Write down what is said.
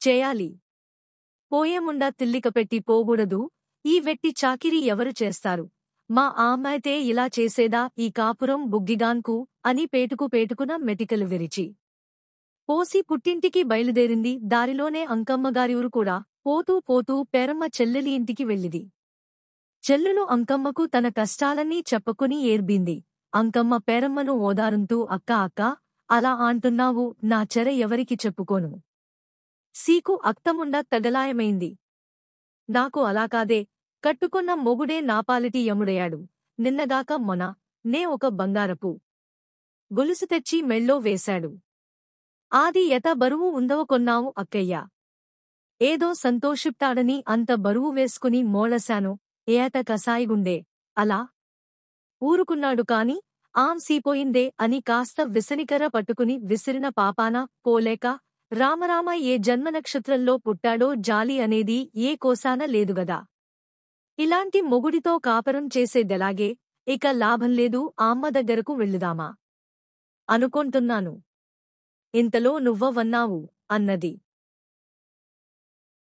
చేయాలి. పోయేముండా తిల్లికపెట్టి పోగూడదు, ఈ వెట్టి చాకిరీ ఎవరు చేస్తారు? మా ఆమ్మైతే ఇలా చేసేదా ఈ కాపురం బుగ్గిగాన్కు అని పేటుకున మెటికలు విరిచి పోసి పుట్టింటికి బయలుదేరింది. దారిలోనే అంకమ్మగారి కూడా పోతూ పేరమ్మ చెల్లెలి ఇంటికి వెళ్ళింది. చెల్లులు అంకమ్మకు తన కష్టాలన్నీ చెప్పుకుని ఏర్బింది. అంకమ్మ పేరమ్మను ఓదారుంటూ అక్కా అలా అంటున్నావు, నా చెర ఎవరికి చెప్పుకోను. సీకు అక్తముండా తగలాయమైంది. నాకు అలా కాదే, కట్టుకున్న మొగుడే నాపాలిటి యముడయాడు. నిన్నగాక మొన నే ఒక బంగారపు గొలుసు తెచ్చి మెళ్ళో వేశాడు. ఆది ఎత బరువు ఉందవ కొన్నావు అక్కయ్యా. ఏదో సంతోషిప్తాడని అంత బరువు వేసుకుని మోళశాను, ఏత కసాయిగుండే అలా ఊరుకున్నాడు కాని సీపోయిందే అని కాస్త విసనికర పట్టుకుని విసిరిన పాపాన పోలేక, రామరామ ఏ జన్మనక్షత్రంలో పుట్టాడో జాలి అనేది ఏ కోసాన లేదుగదా. ఇలాంటి మొగుడితో కాపరం చేసేదెలాగే, ఇక లాభంలేదు, అమ్మ దగ్గరకు వెళ్ళుదామా అనుకొంటున్నాను. ఇంతలో నువ్వవన్నావు అన్నది.